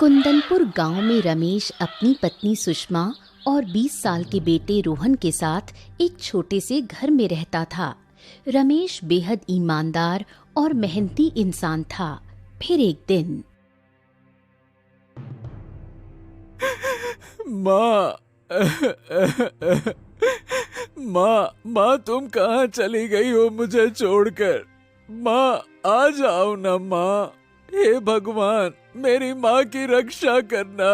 कुंदनपुर गांव में रमेश अपनी पत्नी सुषमा और 20 साल के बेटे रोहन के साथ एक छोटे से घर में रहता था। रमेश बेहद ईमानदार और मेहनती इंसान था। फिर एक दिन माँ माँ तुम कहाँ चली गई हो मुझे छोड़कर? माँ आ जाओ ना माँ। हे भगवान मेरी माँ की रक्षा करना।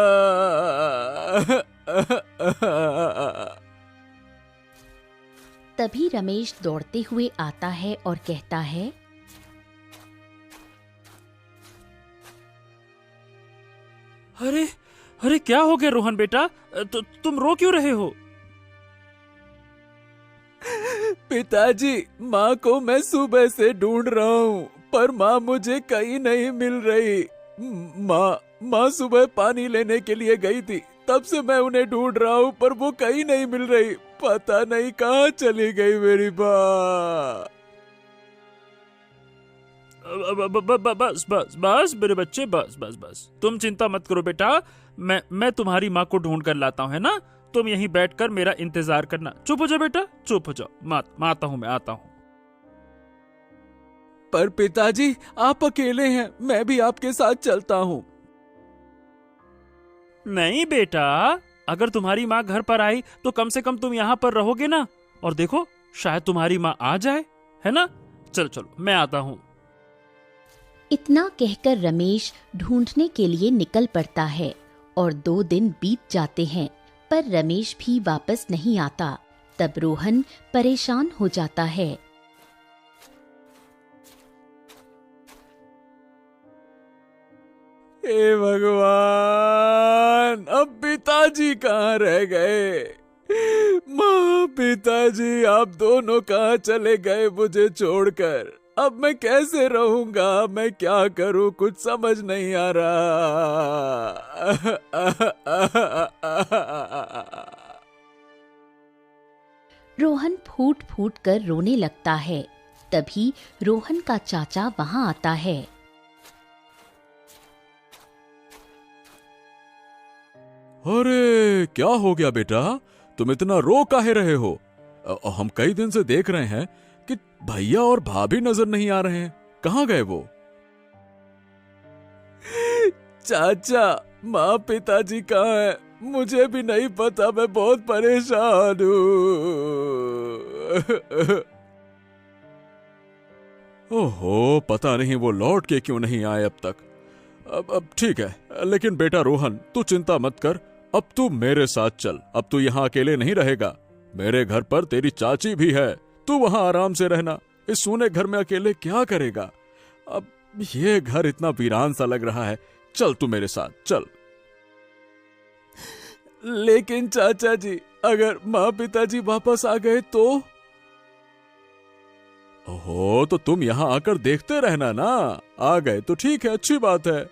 तभी रमेश दौड़ते हुए आता है और कहता है, अरे अरे क्या हो गया रोहन बेटा? तुम रो क्यों रहे हो? पिताजी माँ को मैं सुबह से ढूंढ रहा हूँ पर माँ मुझे कहीं नहीं मिल रही। माँ सुबह पानी लेने के लिए गई थी, तब से मैं उन्हें ढूंढ रहा हूँ पर वो कहीं नहीं मिल रही। पता नहीं कहाँ चली गई मेरी माँ। बस बस बस मेरे बच्चे, बस बस बस तुम चिंता मत करो बेटा। मैं तुम्हारी माँ को ढूंढ कर लाता हूँ, है ना? तुम यहीं बैठकर मेरा इंतजार करना। चुप हो जाओ बेटा, चुप हो जाओ। मैं आता हूँ, मैं आता हूँ। पर पिताजी आप अकेले हैं, मैं भी आपके साथ चलता हूँ। नहीं बेटा, अगर तुम्हारी माँ घर पर आई तो कम से कम तुम यहाँ पर रहोगे ना। और देखो शायद तुम्हारी माँ आ जाए, है ना? चलो चलो मैं आता हूँ। इतना कहकर रमेश ढूंढने के लिए निकल पड़ता है और 2 दिन बीत जाते हैं पर रमेश भी वापस नहीं आता। तब रोहन परेशान हो जाता है। हे भगवान अब पिताजी कहाँ रह गए? माँ पिताजी आप दोनों कहाँ चले गए मुझे छोड़कर? अब मैं कैसे रहूंगा? मैं क्या करूं? कुछ समझ नहीं आ रहा। रोहन फूट फूट कर रोने लगता है। तभी रोहन का चाचा वहां आता है। अरे क्या हो गया बेटा? तुम इतना रो काहे रहे हो? हम कई दिन से देख रहे हैं कि भैया और भाभी नजर नहीं आ रहे हैं। कहाँ गए वो? चाचा माँ पिताजी कहाँ हैं? मुझे भी नहीं पता, मैं बहुत परेशान हूँ। ओहो पता नहीं वो लौट के क्यों नहीं आए अब तक। अब ठीक है, लेकिन बेटा रोहन तू चिंता मत कर। अब तू मेरे साथ चल। अब तू यहाँ अकेले नहीं रहेगा। मेरे घर पर तेरी चाची भी है। तू वहां आराम से रहना। इस सूने घर में अकेले क्या करेगा? अब ये घर इतना वीरान सा लग रहा है। चल तू मेरे साथ चल। लेकिन चाचा जी अगर माँ पिताजी वापस आ गए तो? ओहो तो तुम यहाँ आकर देखते रहना ना। आ गए तो ठीक है, अच्छी बात है।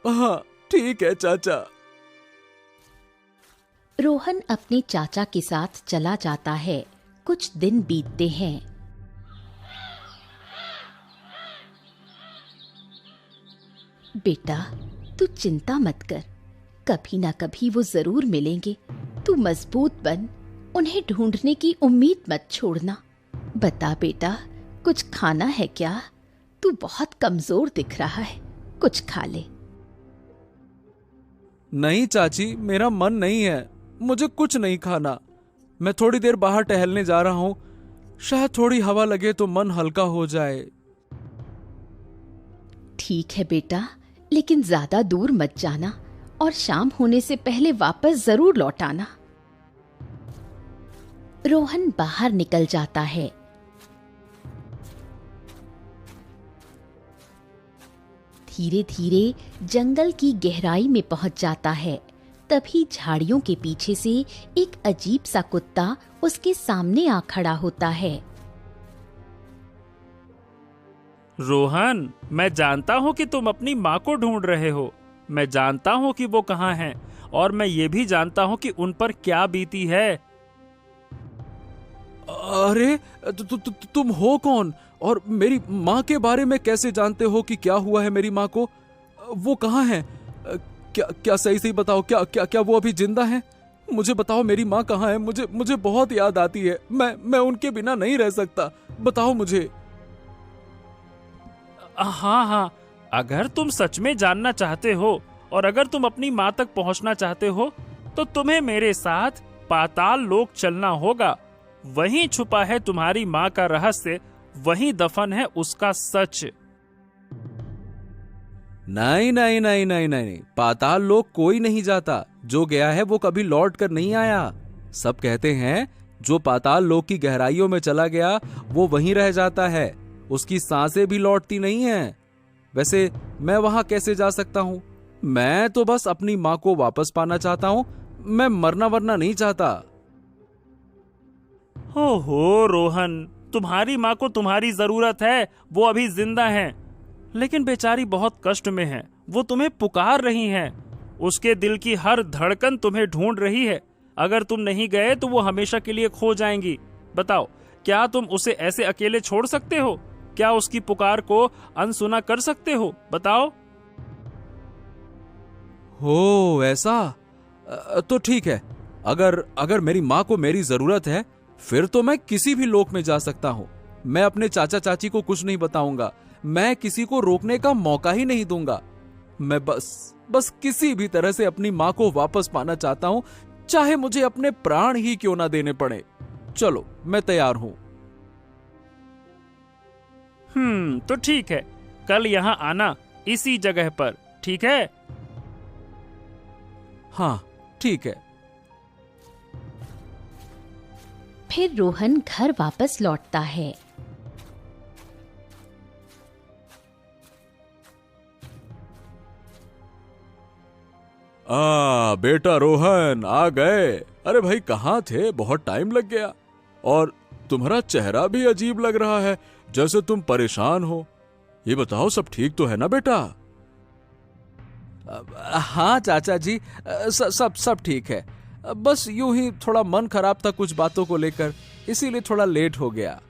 हाँ ठीक है चाचा। रोहन अपने चाचा के साथ चला जाता है। कुछ दिन बीतते हैं। बेटा तू चिंता मत कर, कभी ना कभी वो जरूर मिलेंगे। तू मजबूत बन, उन्हें ढूंढने की उम्मीद मत छोड़ना। बता बेटा कुछ खाना है क्या? तू बहुत कमजोर दिख रहा है, कुछ खा ले। नहीं चाची मेरा मन नहीं है, मुझे कुछ नहीं खाना। मैं थोड़ी देर बाहर टहलने जा रहा हूँ, शायद थोड़ी हवा लगे तो मन हल्का हो जाए। ठीक है बेटा, लेकिन ज्यादा दूर मत जाना और शाम होने से पहले वापस जरूर लौट आना। रोहन बाहर निकल जाता है। धीरे धीरे जंगल की गहराई में पहुंच जाता है। तभी झाड़ियों के पीछे से एक अजीब सा कुत्ता उसके सामने आ खड़ा होता है। रोहन मैं जानता हूँ कि तुम अपनी माँ को ढूंढ रहे हो। मैं जानता हूँ कि वो कहाँ हैं और मैं ये भी जानता हूँ कि उन पर क्या बीती है। अरे तुम हो कौन और मेरी माँ के बारे में कैसे जानते हो कि क्या हुआ है मेरी माँ को? वो कहाँ हैं? क्या क्या सही सही बताओ, क्या क्या क्या वो अभी जिंदा हैं? मुझे बताओ मेरी माँ कहाँ है? मुझे बहुत याद आती है। मैं उनके बिना नहीं रह सकता। बताओ मुझे। हाँ हाँ, अगर तुम सच में जानना चाहते हो और अगर तुम अपनी माँ तक पहुंचना चाहते हो तो तुम्हें मेरे साथ पाताल लोक चलना होगा। वहीं छुपा है तुम्हारी माँ का रहस्य, वहीं दफन है उसका सच। नहीं नहीं नहीं नहीं नहीं, पाताल लोक कोई नहीं जाता। जो गया है वो कभी लौट कर नहीं आया। सब कहते हैं जो पाताल लोक की गहराइयों में चला गया वो वहीं रह जाता है, उसकी सांसें भी लौटती नहीं हैं। वैसे मैं वहां कैसे जा सकता हूं? मैं तो बस अपनी माँ को वापस पाना चाहता हूं। मैं मरना वरना नहीं चाहता। हो रोहन, तुम्हारी माँ को तुम्हारी जरूरत है, वो अभी जिंदा हैं, लेकिन बेचारी बहुत कष्ट में है। वो तुम्हें पुकार रही हैं। उसके दिल की हर धड़कन तुम्हें ढूंढ रही है। अगर तुम नहीं गए तो वो हमेशा के लिए खो जाएंगी। बताओ, क्या तुम उसे ऐसे अकेले छोड़ सकते हो? क्या उसकी पुकार को अनसुना कर सकते हो? बताओ। हो ऐसा? तो ठीक है। अगर मेरी माँ को मेरी जरूरत है फिर तो मैं किसी भी लोक में जा सकता हूँ। मैं अपने चाचा चाची को कुछ नहीं बताऊंगा। मैं किसी को रोकने का मौका ही नहीं दूंगा। मैं बस किसी भी तरह से अपनी माँ को वापस पाना चाहता हूँ, चाहे मुझे अपने प्राण ही क्यों ना देने पड़े। चलो मैं तैयार हूँ। तो ठीक है, कल यहाँ आना, इसी जगह पर, ठीक है? हाँ ठीक है। फिर रोहन घर वापस लौटता है। बेटा रोहन आ गए। अरे भाई कहाँ थे? बहुत टाइम लग गया। और तुम्हारा चेहरा भी अजीब लग रहा है, जैसे तुम परेशान हो। ये बताओ सब ठीक तो है ना बेटा? हाँ चाचा जी, सब ठीक है। बस यूं ही थोड़ा मन खराब था कुछ बातों को लेकर, इसीलिए थोड़ा लेट हो गया।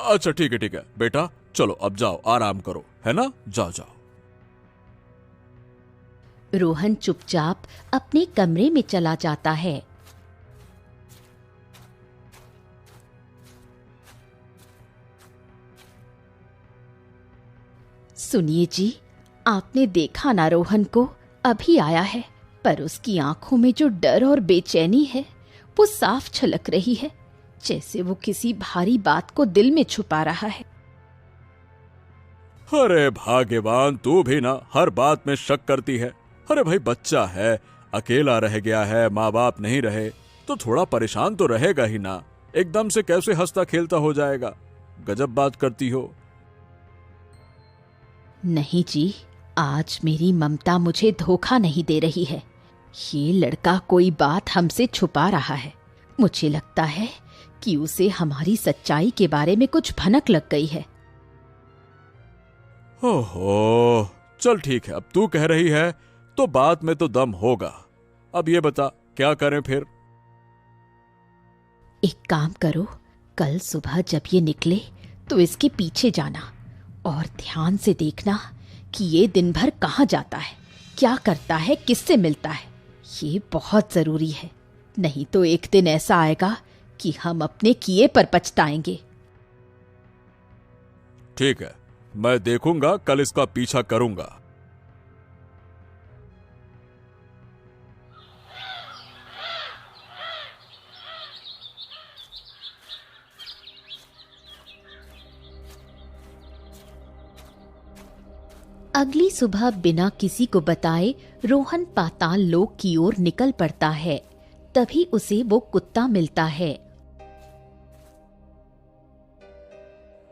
अच्छा ठीक है बेटा, चलो अब जाओ आराम करो, है ना? जाओ जाओ। रोहन चुपचाप अपने कमरे में चला जाता है। सुनिए जी, आपने देखा ना रोहन को? अभी आया है, पर उसकी आंखों में जो डर और बेचैनी है वो साफ झलक रही है, जैसे वो किसी भारी बात को दिल में छुपा रहा है। अरे भाग्यवान, तू भी ना हर बात में शक करती है। अरे भाई बच्चा है, अकेला रह गया है, माँ बाप नहीं रहे तो थोड़ा परेशान तो रहेगा ही ना। एकदम से कैसे हंसता खेलता हो जाएगा? गजब बात करती हो। नहीं जी, आज मेरी ममता मुझे धोखा नहीं दे रही है। ये लड़का कोई बात हमसे छुपा रहा है। मुझे लगता है कि उसे हमारी सच्चाई के बारे में कुछ भनक लग गई है। ओहो, चल ठीक है, अब तू कह रही है तो बात में तो दम होगा। अब ये बता क्या करें फिर? एक काम करो, कल सुबह जब ये निकले तो इसके पीछे जाना और ध्यान से देखना कि ये दिन भर कहाँ जाता है, क्या करता है, किससे मिलता है। ये बहुत जरूरी है, नहीं तो एक दिन ऐसा आएगा कि हम अपने किए पर पछताएंगे। ठीक है, मैं देखूंगा, कल इसका पीछा करूंगा। अगली सुबह बिना किसी को बताए रोहन पाताल लोक की ओर निकल पड़ता है। तभी उसे वो कुत्ता मिलता है।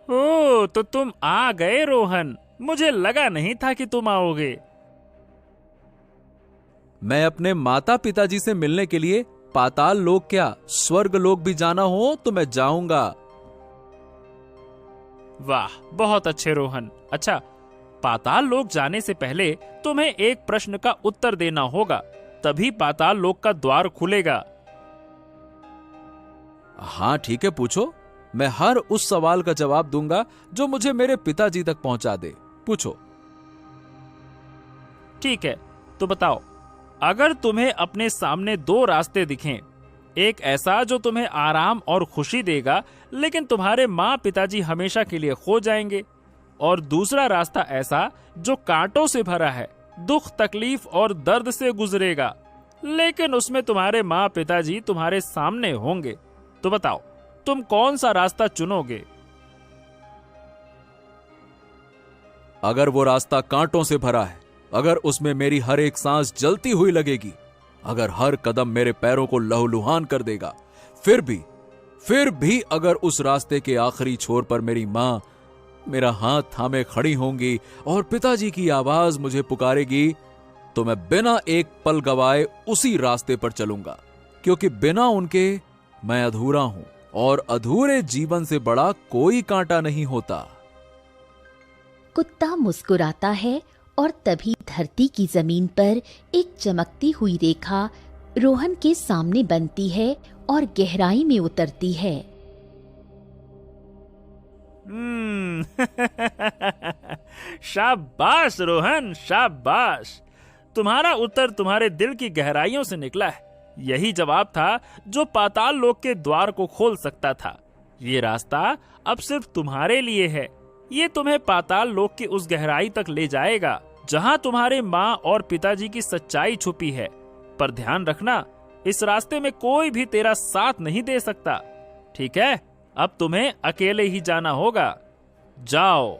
ओ, तो तुम आ गए रोहन, मुझे लगा नहीं था कि तुम आओगे। मैं अपने माता पिताजी से मिलने के लिए पाताल लोक क्या स्वर्ग लोक भी जाना हो तो मैं जाऊंगा। वाह, बहुत अच्छे रोहन। अच्छा, पाताल लोक जाने से पहले तुम्हें एक प्रश्न का उत्तर देना होगा, तभी पाताल लोक का द्वार खुलेगा। हाँ ठीक है, पूछो। मैं हर उस सवाल का जवाब दूंगा जो मुझे मेरे पिताजी तक पहुंचा दे। पूछो। ठीक है, तो बताओ, अगर तुम्हें अपने सामने दो रास्ते दिखें, एक ऐसा जो तुम्हें आराम और खुशी देगा लेकिन तुम्हारे माँ पिताजी हमेशा के लिए खो जाएंगे, और दूसरा रास्ता ऐसा जो कांटों से भरा है, दुख तकलीफ और दर्द से गुजरेगा, लेकिन उसमें तुम्हारे माँ पिताजी तुम्हारे सामने होंगे, तो बताओ तुम कौन सा रास्ता चुनोगे? अगर वो रास्ता कांटों से भरा है, अगर उसमें मेरी हर एक सांस जलती हुई लगेगी, अगर हर कदम मेरे पैरों को लहूलुहान कर देगा, फिर भी अगर उस रास्ते के आखिरी छोर पर मेरी मां मेरा हाथ थामे खड़ी होंगी और पिताजी की आवाज मुझे पुकारेगी, तो मैं बिना एक पल गवाए उसी रास्ते पर चलूंगा, क्योंकि बिना उनके मैं अधूरा हूं और अधूरे जीवन से बड़ा कोई कांटा नहीं होता। कुत्ता मुस्कुराता है और तभी धरती की जमीन पर एक चमकती हुई रेखा रोहन के सामने बनती है और गहराई में उतरती है। शाबाश रोहन, शाबाश। तुम्हारा उत्तर तुम्हारे दिल की गहराइयों से निकला है। यही जवाब था जो पाताल लोक के द्वार को खोल सकता था। ये रास्ता अब सिर्फ तुम्हारे लिए है। ये तुम्हें पाताल लोक की उस गहराई तक ले जाएगा जहां तुम्हारे माँ और पिताजी की सच्चाई छुपी है। पर ध्यान रखना, इस रास्ते में कोई भी तेरा साथ नहीं दे सकता। ठीक है, अब तुम्हें अकेले ही जाना होगा। जाओ।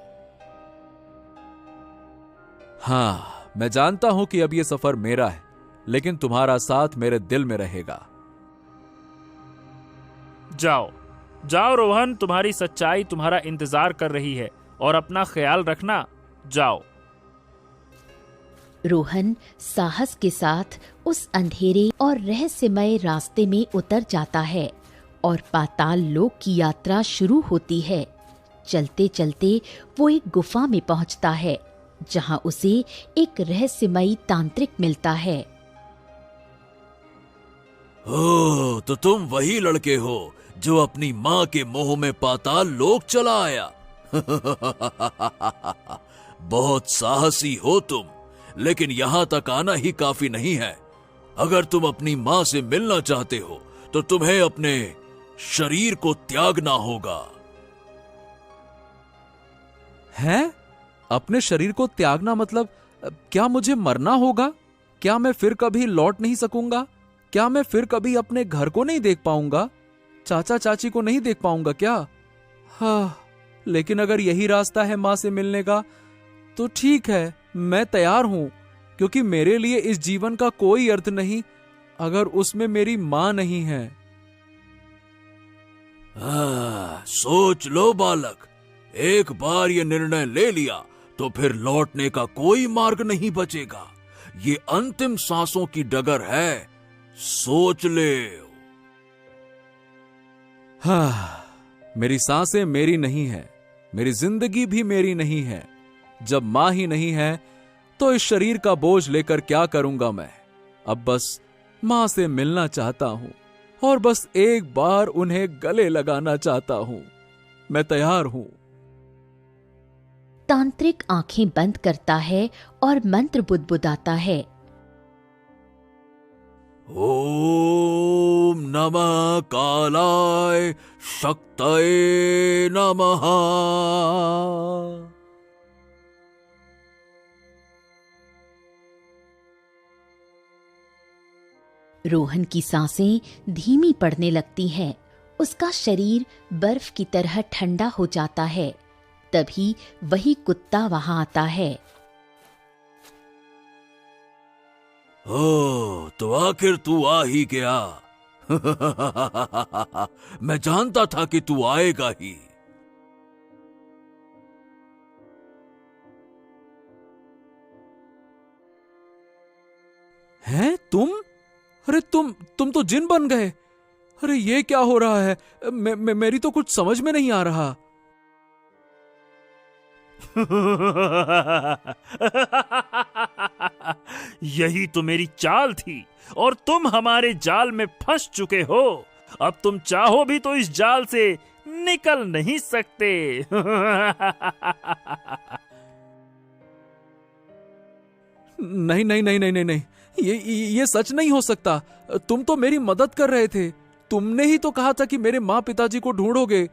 हाँ, मैं जानता हूं कि अब ये सफर मेरा है, लेकिन तुम्हारा साथ मेरे दिल में रहेगा। जाओ जाओ रोहन, तुम्हारी सच्चाई तुम्हारा इंतजार कर रही है, और अपना ख्याल रखना। जाओ। रोहन साहस के साथ उस अंधेरे और रहस्यमय रास्ते में उतर जाता है और पाताल लोक की यात्रा शुरू होती है। चलते चलते वो एक गुफा में पहुंचता है जहां उसे एक रहस्यमयी तांत्रिक मिलता है। ओ, तो तुम वही लड़के हो जो अपनी माँ के मोह में पाताल लोक चला आया। बहुत साहसी हो तुम, लेकिन यहां तक आना ही काफी नहीं है। अगर तुम अपनी माँ से मिलना चाहते हो तो तुम्हें अपने शरीर को त्यागना होगा। हैं? अपने शरीर को त्यागना मतलब क्या मुझे मरना होगा? क्या मैं फिर कभी लौट नहीं सकूंगा? क्या मैं फिर कभी अपने घर को नहीं देख पाऊंगा? चाचा चाची को नहीं देख पाऊंगा क्या? हाँ, लेकिन अगर यही रास्ता है मां से मिलने का तो ठीक है, मैं तैयार हूं, क्योंकि मेरे लिए इस जीवन का कोई अर्थ नहीं अगर उसमें मेरी मां नहीं है। सोच लो बालक, एक बार ये निर्णय ले लिया तो फिर लौटने का कोई मार्ग नहीं बचेगा। ये अंतिम सांसों की डगर है, सोच ले। हाँ, मेरी सांसें मेरी नहीं है, मेरी जिंदगी भी मेरी नहीं है। जब मां ही नहीं है तो इस शरीर का बोझ लेकर क्या करूंगा मैं? अब बस मां से मिलना चाहता हूं और बस एक बार उन्हें गले लगाना चाहता हूं। मैं तैयार हूं। तांत्रिक आंखें बंद करता है और मंत्र बुदबुदाता है। ओम नमः कालाय शक्तये नमः। रोहन की सांसें धीमी पड़ने लगती हैं। उसका शरीर बर्फ की तरह ठंडा हो जाता है। तभी वही कुत्ता वहां आता है। ओ, तो आखिर तू आ ही गया। मैं जानता था कि तू आएगा ही। हैं तुम? अरे तुम तो जिन बन गए। अरे ये क्या हो रहा है? मेरी तो कुछ समझ में नहीं आ रहा। यही तो मेरी चाल थी और तुम हमारे जाल में फंस चुके हो। अब तुम चाहो भी तो इस जाल से निकल नहीं सकते। नहीं नहीं नहीं नहीं नहीं नहीं, ये सच नहीं हो सकता। तुम तो मेरी मदद कर रहे थे। तुमने ही तो कहा था कि मेरे माँ पिताजी को ढूंढोगे।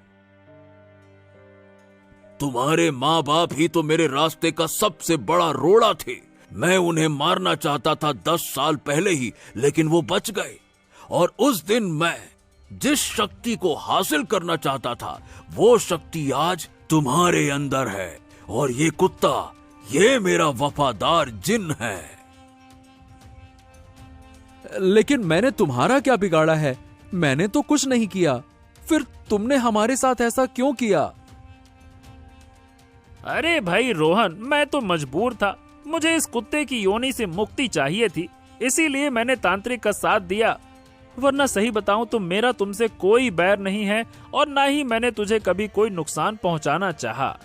तुम्हारे माँ बाप ही तो मेरे रास्ते का सबसे बड़ा रोड़ा थे। मैं उन्हें मारना चाहता था 10 साल पहले ही, लेकिन वो बच गए। और उस दिन मैं जिस शक्ति को हासिल करना चाहता था, वो शक्ति आज तुम्हारे अंदर है। और ये कुत्ता, ये मेरा वफादार जिन है। लेकिन मैंने तुम्हारा क्या बिगाड़ा है? मैंने तो कुछ नहीं किया। फिर तुमने हमारे साथ ऐसा क्यों किया? अरे भाई रोहन, मैं तो मजबूर था। मुझे इस कुत्ते की योनि से मुक्ति चाहिए थी, इसीलिए मैंने तांत्रिक का साथ दिया। वरना सही बताऊं तो मेरा तुमसे कोई बैर नहीं है और ना ही मैंने तुझे कभी कोई नुकसान पहुंचाना चाहा।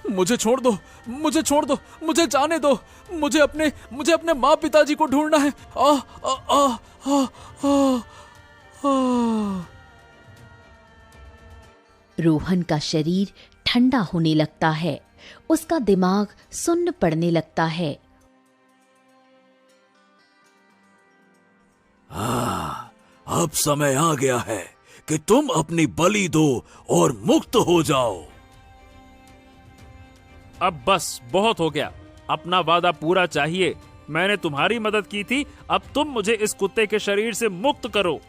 मुझे छोड़ दो, मुझे छोड़ दो, मुझे जाने दो। मुझे अपने माँ पिताजी को ढूंढना है। आ, आ, आ, आ, आ, आ। रोहन का शरीर ठंडा होने लगता है, उसका दिमाग सुन्न पड़ने लगता है। अब समय आ गया है कि तुम अपनी बलि दो और मुक्त हो जाओ। अब बस बहुत हो गया, अपना वादा पूरा चाहिए। मैंने तुम्हारी मदद की थी, अब तुम मुझे इस कुत्ते के शरीर से मुक्त करो।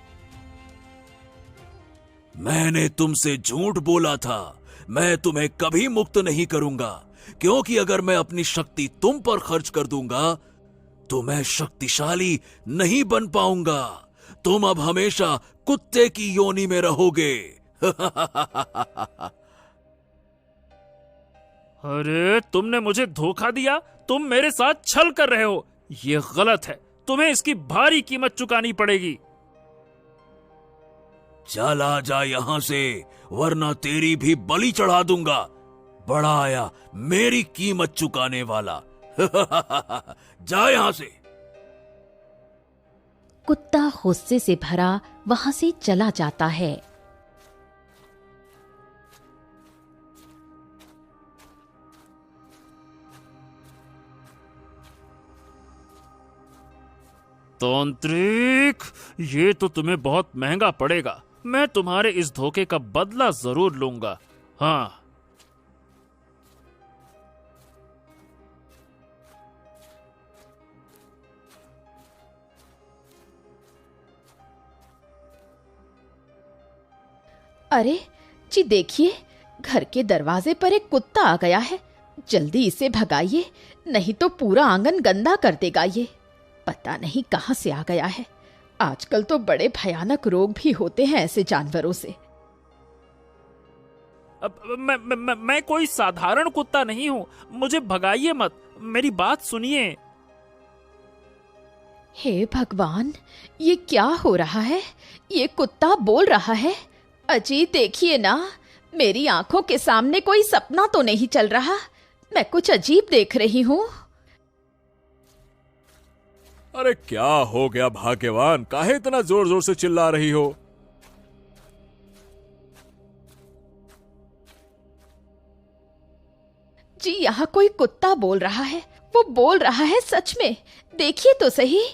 मैंने तुमसे झूठ बोला था। मैं तुम्हें कभी मुक्त नहीं करूंगा, क्योंकि अगर मैं अपनी शक्ति तुम पर खर्च कर दूंगा तो मैं शक्तिशाली नहीं बन पाऊंगा। तुम अब हमेशा कुत्ते की योनि में रहोगे। अरे तुमने मुझे धोखा दिया, तुम मेरे साथ छल कर रहे हो। ये गलत है, तुम्हें इसकी भारी कीमत चुकानी पड़ेगी। चला जा यहां से, वरना तेरी भी बलि चढ़ा दूंगा। बड़ा आया मेरी कीमत चुकाने वाला। जा यहां से। कुत्ता गुस्से से भरा वहां से चला जाता है। तांत्रिक, ये तो तुम्हें बहुत महंगा पड़ेगा। मैं तुम्हारे इस धोखे का बदला जरूर लूंगा। हाँ, अरे जी देखिए, घर के दरवाजे पर एक कुत्ता आ गया है। जल्दी इसे भगाइए, नहीं तो पूरा आंगन गंदा कर देगा ये। पता नहीं कहां से आ गया है। आजकल तो बड़े भयानक रोग भी होते हैं ऐसे जानवरों से। मैं कोई साधारण कुत्ता नहीं हूँ, मुझे भगाइए मत, मेरी बात सुनिए। हे भगवान, ये क्या हो रहा है? ये कुत्ता बोल रहा है। अजी देखिए ना, मेरी आंखों के सामने कोई सपना तो नहीं चल रहा। मैं कुछ अजीब देख रही हूँ। अरे क्या हो गया भाग्यवान, काहे इतना जोर जोर से चिल्ला रही हो? जी यहाँ कोई कुत्ता बोल रहा है। वो बोल रहा है सच में, देखिए तो सही।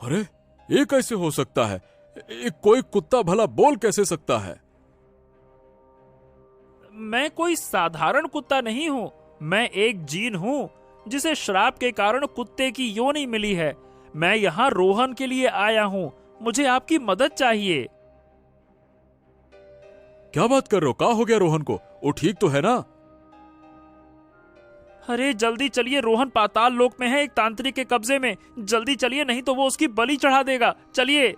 अरे ये कैसे हो सकता है? कोई कुत्ता भला बोल कैसे सकता है? मैं कोई साधारण कुत्ता नहीं हूँ, मैं एक जीन हूँ जिसे श्राप के कारण कुत्ते की योनि मिली है। मैं यहाँ रोहन के लिए आया हूँ, मुझे आपकी मदद चाहिए। क्या बात कर रहे हो? क्या हो गया रोहन को? वो ठीक तो है ना? अरे जल्दी चलिए, रोहन पाताल लोक में है, एक तांत्रिक के कब्जे में। जल्दी चलिए, नहीं तो वो उसकी बलि चढ़ा देगा। चलिए।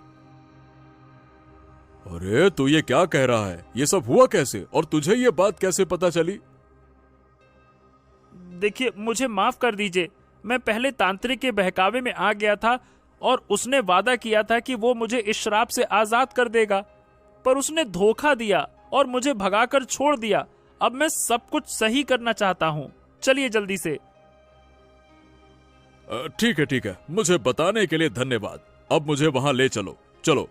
अरे तू ये क्या कह रहा है? ये सब हुआ कैसे और तुझे ये बात कैसे पता चली? देखिए, मुझे माफ कर दीजिए। मैं पहले तांत्रिक के बहकावे में आ गया था और उसने वादा किया था कि वो मुझे इस श्राप से आजाद कर देगा, पर उसने धोखा दिया और मुझे भगाकर छोड़ दिया। अब मैं सब कुछ सही करना चाहता हूँ। चलिए जल्दी से। ठीक है ठीक है, मुझे बताने के लिए धन्यवाद। अब मुझे वहां ले चलो। चलो।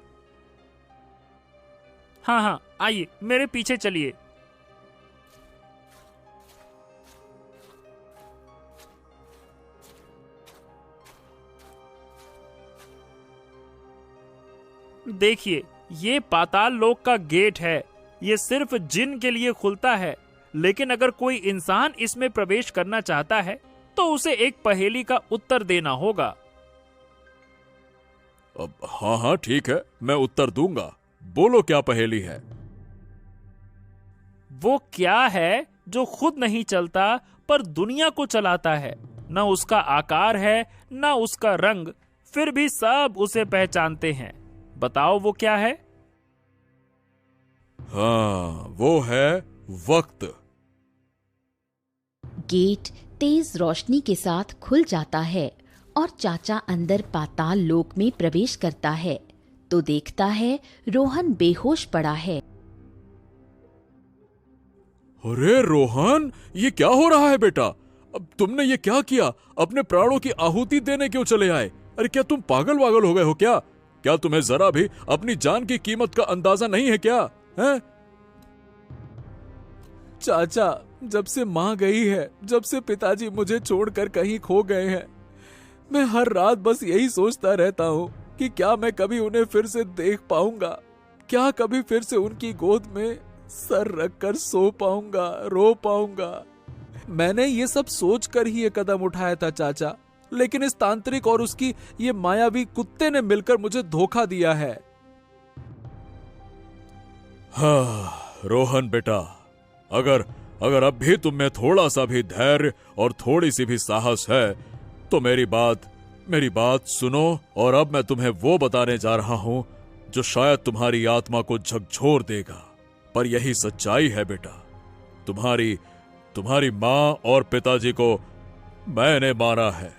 हाँ हाँ, आइए मेरे पीछे चलिए। देखिए, ये पाताल लोक का गेट है। ये सिर्फ जिन के लिए खुलता है, लेकिन अगर कोई इंसान इसमें प्रवेश करना चाहता है तो उसे एक पहेली का उत्तर देना होगा। अब हाँ हाँ ठीक है, मैं उत्तर दूंगा। बोलो क्या पहेली है? वो क्या है जो खुद नहीं चलता पर दुनिया को चलाता है? न उसका आकार है न उसका रंग, फिर भी सब उसे पहचानते हैं। बताओ वो क्या है? हाँ, वो है वक्त। गेट तेज रोशनी के साथ खुल जाता है और चाचा अंदर पाताल लोक में प्रवेश करता है तो देखता है रोहन बेहोश पड़ा है। अरे रोहन, ये क्या हो रहा है बेटा? अब तुमने ये क्या किया? अपने प्राणों की आहुति देने क्यों चले आए? अरे क्या तुम पागल वागल हो गए हो क्या? क्या तुम्हें जरा भी अपनी जान की कीमत का अंदाजा नहीं है क्या? हैं? चाचा, जब से माँ गई है, जब से पिताजी मुझे छोड़कर कहीं खो गए हैं, मैं हर रात बस यही सोचता रहता हूँ कि क्या मैं कभी उन्हें फिर से देख पाऊंगा, क्या कभी फिर से उनकी गोद में सर रखकर सो पाऊंगा, रो पाऊंगा। मैंने ये सब सोचकर ही ये कदम उठाया था चाचा, लेकिन इस तांत्रिक और उसकी ये मायावी कुत्ते ने मिलकर मुझे धोखा दिया है। हाँ रोहन बेटा, अगर अब भी तुम में थोड़ा सा भी धैर्य और थोड़ी सी भी साहस है तो मेरी बात सुनो। और अब मैं तुम्हें वो बताने जा रहा हूं जो शायद तुम्हारी आत्मा को झकझोर देगा, पर यही सच्चाई है बेटा। तुम्हारी माँ और पिताजी को मैंने मारा है।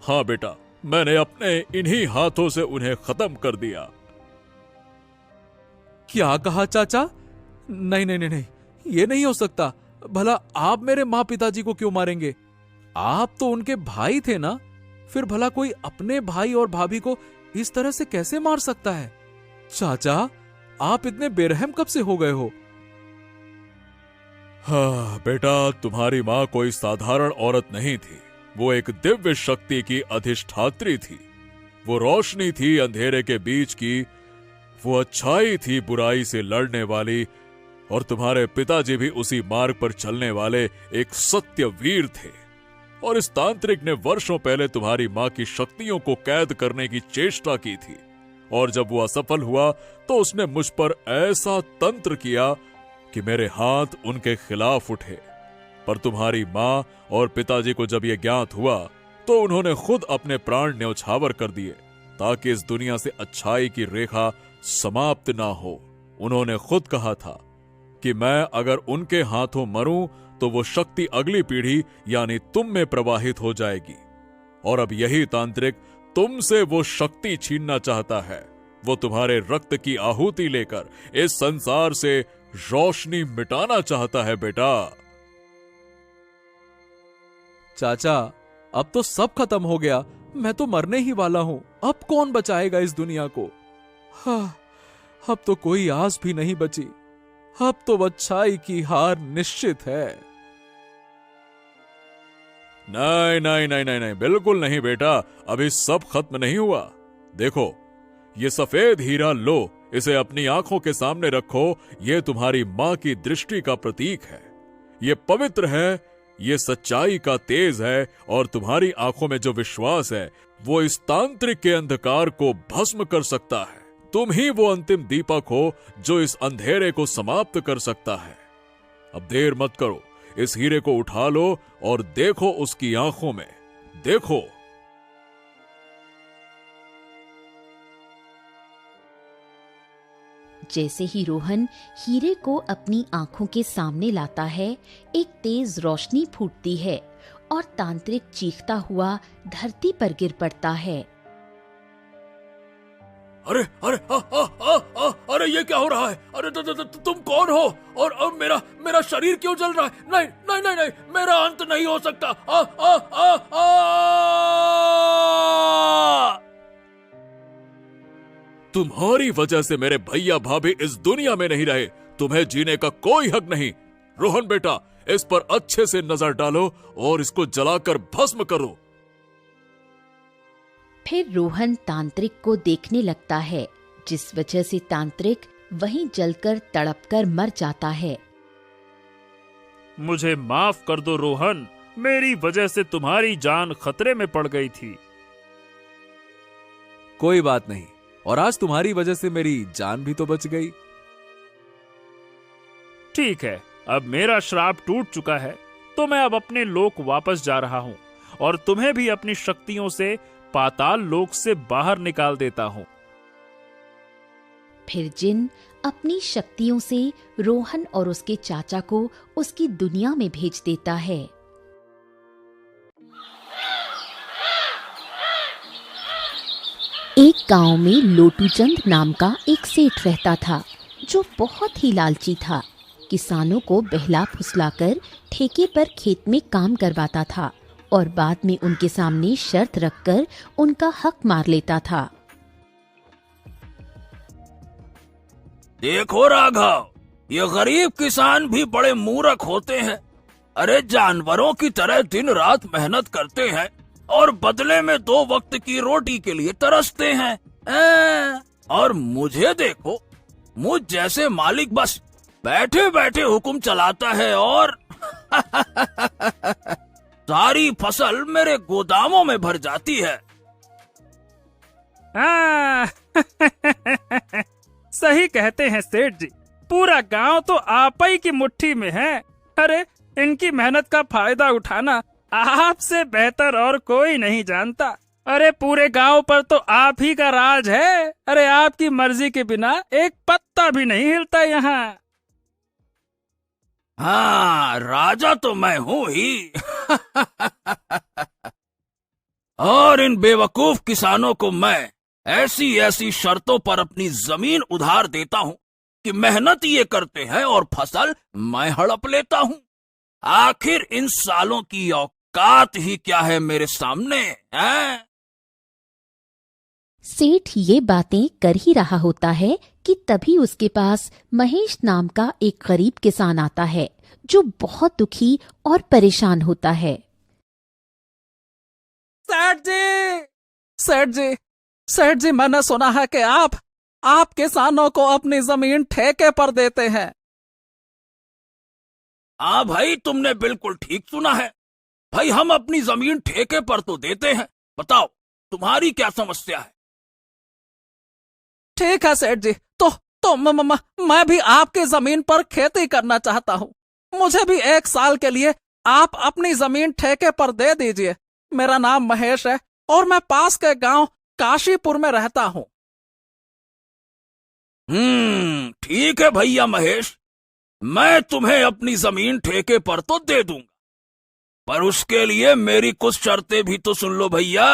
हाँ बेटा, मैंने अपने इन्हीं हाथों से उन्हें खत्म कर दिया। क्या कहा चाचा? नहीं नहीं नहीं नहीं, ये नहीं हो सकता। भला आप मेरे माँ पिताजी को क्यों मारेंगे? आप तो उनके भाई थे ना। फिर भला कोई अपने भाई और भाभी को इस तरह से कैसे मार सकता है? चाचा, आप इतने बेरहम कब से हो गए हो? हाँ बेटा, तुम्हारी माँ कोई साधारण औरत नहीं थी। वो एक दिव्य शक्ति की अधिष्ठात्री थी। वो रोशनी थी अंधेरे के बीच की, वो अच्छाई थी बुराई से लड़ने वाली। और तुम्हारे पिताजी भी उसी मार्ग पर चलने वाले एक सत्य वीर थे। और इस तांत्रिक ने वर्षों पहले तुम्हारी माँ की शक्तियों को कैद करने की चेष्टा की थी, और जब वो असफल हुआ तो उसने मुझ पर ऐसा तंत्र किया कि मेरे हाथ उनके खिलाफ उठे। पर तुम्हारी माँ और पिताजी को जब यह ज्ञात हुआ तो उन्होंने खुद अपने प्राण न्यौछावर कर दिए ताकि इस दुनिया से अच्छाई की रेखा समाप्त ना हो। उन्होंने खुद कहा था कि मैं अगर उनके हाथों मरूं तो वो शक्ति अगली पीढ़ी यानी तुम में प्रवाहित हो जाएगी। और अब यही तांत्रिक तुमसे वो शक्ति छीनना चाहता है। वो तुम्हारे रक्त की आहुति लेकर इस संसार से रोशनी मिटाना चाहता है बेटा। चाचा, अब तो सब खत्म हो गया। मैं तो मरने ही वाला हूं। अब कौन बचाएगा इस दुनिया को? हाँ, अब तो कोई आस भी नहीं बची। अब तो अच्छाई की हार निश्चित है। नहीं नहीं नहीं नहीं नहीं, बिल्कुल नहीं बेटा, अभी सब खत्म नहीं हुआ। देखो, ये सफेद हीरा लो, इसे अपनी आंखों के सामने रखो। ये तुम्हारी मां की दृष्टि का प्रतीक है। ये पवित्र है, ये सच्चाई का तेज है, और तुम्हारी आंखों में जो विश्वास है वो इस तांत्रिक के अंधकार को भस्म कर सकता है। तुम ही वो अंतिम दीपक हो जो इस अंधेरे को समाप्त कर सकता है। अब देर मत करो, इस हीरे को उठा लो और देखो उसकी आंखों में। देखो। जैसे ही रोहन हीरे को अपनी आंखों के सामने लाता है, एक तेज रोशनी फूटती है और तांत्रिक चीखता हुआ धरती पर गिर पड़ता है। अरे अरे अरे ये क्या हो रहा है? अरे तुम कौन हो? और अब मेरा शरीर क्यों जल रहा है? नहीं नहीं नहीं नहीं, मेरा अंत नहीं हो सकता। आ, आ, आ, आ! तुम्हारी वजह से मेरे भैया भाभी इस दुनिया में नहीं रहे। तुम्हें जीने का कोई हक नहीं। रोहन बेटा, इस पर अच्छे से नजर डालो और इसको जलाकर भस्म करो। फिर रोहन तांत्रिक को देखने लगता है जिस वजह से तांत्रिक वहीं जलकर तड़पकर मर जाता है। मुझे माफ कर दो रोहन, मेरी वजह से तुम्हारी जान खतरे में पड़ गई थी। कोई बात नहीं, और आज तुम्हारी वजह से मेरी जान भी तो बच गई। ठीक है, अब मेरा श्राप टूट चुका है, तो मैं अब अपने लोक वापस जा रहा हूँ और तुम्हें भी अपनी शक्तियों से पाताल लोक से बाहर निकाल देता हूँ। फिर जिन अपनी शक्तियों से रोहन और उसके चाचा को उसकी दुनिया में भेज देता है। एक गांव में लोटूचंद नाम का एक सेठ रहता था, जो बहुत ही लालची था। किसानों को बहला फुसलाकर ठेके पर खेत में काम करवाता था और बाद में उनके सामने शर्त रखकर उनका हक मार लेता था। देखो राघव, ये गरीब किसान भी बड़े मूर्ख होते हैं। अरे जानवरों की तरह दिन रात मेहनत करते हैं और बदले में 2 वक्त की रोटी के लिए तरसते हैं। और मुझे देखो, मुझ जैसे मालिक बस बैठे बैठे हुक्म चलाता है और सारी फसल मेरे गोदामों में भर जाती है। सही कहते हैं सेठ जी, पूरा गांव तो आप ही की मुट्ठी में है। अरे इनकी मेहनत का फायदा उठाना आपसे बेहतर और कोई नहीं जानता। अरे पूरे गांव पर तो आप ही का राज है। अरे आपकी मर्जी के बिना एक पत्ता भी नहीं हिलता यहाँ। हाँ, राजा तो मैं हूँ ही। और इन बेवकूफ किसानों को मैं ऐसी ऐसी शर्तों पर अपनी जमीन उधार देता हूँ कि मेहनत ये करते हैं और फसल मैं हड़प लेता हूँ। आखिर इन सालों की औकात ही क्या है मेरे सामने, हैं? सेठ ये बातें कर ही रहा होता है कि तभी उसके पास महेश नाम का एक गरीब किसान आता है, जो बहुत दुखी और परेशान होता है। सेठ जी, सेठ जी, सेठ जी, मैंने सुना है कि आप किसानों को अपनी जमीन ठेके पर देते हैं। हाँ भाई, तुमने बिल्कुल ठीक सुना है। भाई हम अपनी जमीन ठेके पर तो देते हैं। बताओ तुम्हारी क्या समस्या है? ठीक है सेठ जी, तो मैं भी आपकी जमीन पर खेती करना चाहता हूँ। मुझे भी 1 साल के लिए आप अपनी जमीन ठेके पर दे दीजिए। मेरा नाम महेश है और मैं पास के गांव काशीपुर में रहता हूँ। ठीक है भैया महेश, मैं तुम्हें अपनी जमीन ठेके पर तो दे दूंगा, पर उसके लिए मेरी कुछ शर्तें भी तो सुन लो भैया।